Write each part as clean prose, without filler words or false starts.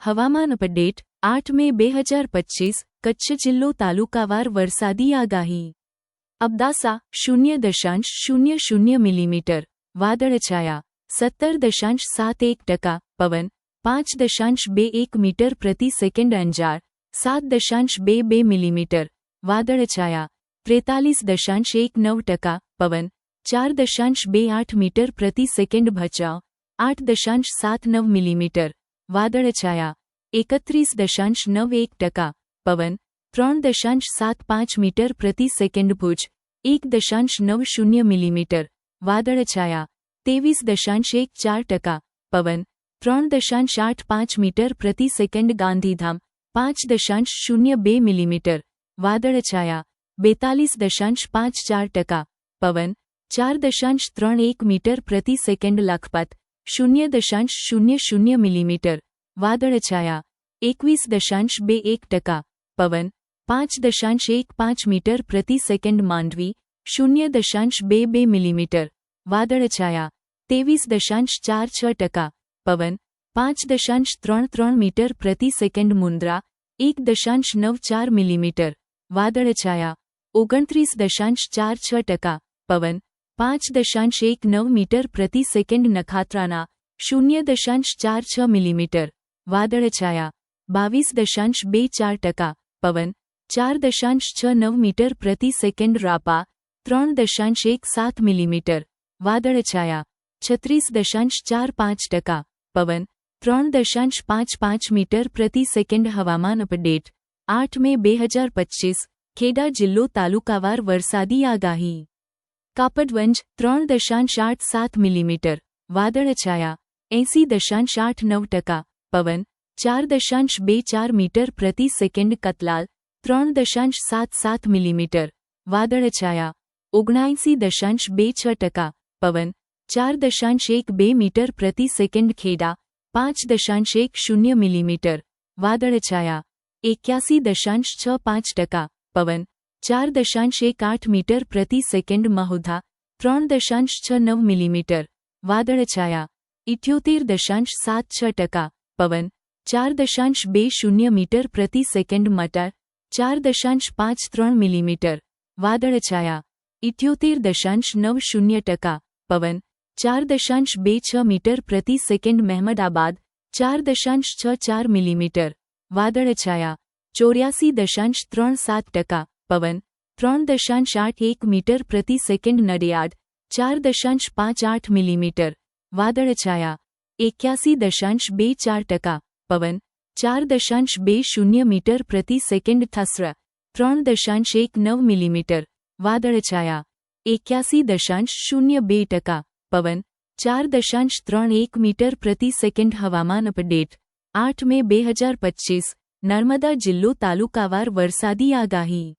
હવામાન અપડેટ 8 મે 2025 કચ્છ જિલ્લો તાલુકાવાર વરસાદી આગાહી અબડાસા 0.00 મિલીમીટર વાદળછાયા 17.71% પવન 5.21 મીટર પ્રતિ સેકન્ડ અંજાર 7.22 મિલીમીટર વાદળછાયા 43.19% પવન 4.28 મીટર પ્રતિ સેકન્ડ ભચાઉ 8.79 મિલીમીટર વાદળછાયા 31.91% પવન 3.75 મીટર પ્રતિ સેકન્ડ ભુજ 1.90 મિલીમીટર વાદળછાયા 23.14% પવન 3.85 મીટર પ્રતિ સેકન્ડ ગાંધીધામ 5.02 મિલીમીટર વાદળછાયા 42.54% પવન 4.31 મીટર પ્રતિ સેકન્ડ લખપત 0.00 મિલીમીટર વાદળછાયા 21.21% પવન 5.15 મીટર પ્રતિ સેકન્ડ માંડવી 0.22 મિલીમીટર વાદળછાયા 23.46% પવન 5.33 મીટર પ્રતિ સેકન્ડ મુન્દ્રા 1.94 મિલીમીટર વાદળછાયા 29.46% પવન 5.19 મીટર પ્રતિ સેકન્ડ નખાત્રાના 0.46 મિલીમીટર વાદળછાયા 22.24% પવન 4.69 મીટર પ્રતિ સેકન્ડ રાપા 3.17 મિલીમીટર વાદળછાયા 36.45% પવન 3.55 મીટર પ્રતિ સેકન્ડ હવામાન અપડેટ 8 મે 2025 ખેડા જિલ્લો તાલુકાવાર વરસાદી આગાહી કાપડવંજ 3.87 મિલીમીટર વાદળછાયા 80.89% પવન 4.24 મીટર પ્રતિ સેકન્ડ કતલાલ 3.77 મિલીમીટર વાદળછાયા 79.26% પવન 4.12 મીટર પ્રતિ સેકન્ડ ખેડા 5.10 મિલીમીટર વાદળછાયા 81.65% પવન 4.18 મીટર પ્રતિ સેકન્ડ મહુધા 3.69 મિલીમીટર વાદળછાયા 78.76% પવન 4.20 મીટર પ્રતિ સેકન્ડ મટર 4.53 મિલીમીટર વાદળછાયા 78.90% પવન 4.26 મીટર પ્રતિ સેકન્ડ મહેમદાબાદ 4.64 મિલીમીટર વાદળછાયા 84.37% પવન 3.81 મીટર પ્રતિ સેકન્ડ નડિયાદ 4.58 મિલીમીટર વાદળછાયા 81.24% પવન 4.20 મીટર પ્રતિ સેકન્ડ થસ્ર 3.19 મિલીમીટર વાદળછાયા 81.02% પવન 4.31 મીટર પ્રતિ સેકન્ડ હવામાન અપડેટ 8 મે 2025 નર્મદા જિલ્લો તાલુકાવાર વરસાદી આગાહી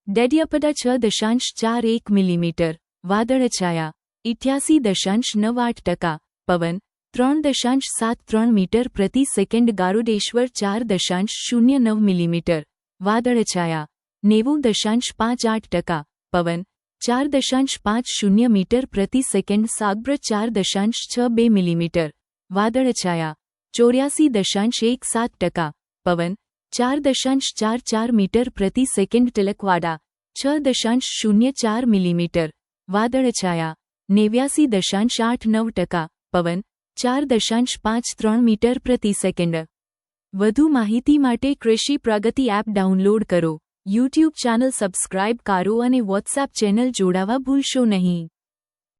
ડેડિયાપાડા 6.41 મિલીમીટર વાદળછાયા 88.98% પવન 3.73 મીટર પ્રતિ સેકન્ડ ગારુડેશ્વર 4.09 મિલીમીટર વાદળછાયા 90.58% પવન 4.50 મીટર પ્રતિ સેકન્ડ સાગ્ર 4.62 મિલીમીટર વાદળછાયા 84.17% પવન 4.44 મીટર પ્રતિ સેકન્ડ તિલકવાડા 6.04 મિલીમીટર વાદળછાયા 89.89% પવન 4.53 મીટર પ્રતિ સેકન્ડ વધુ માહિતી માટે કૃષિ પ્રગતિ એપ ડાઉનલોડ કરો યુટ્યુબ ચેનલ સબસ્ક્રાઇબ કરો અને વોટ્સએપ ચેનલ જોડાવા ભૂલશો નહીં।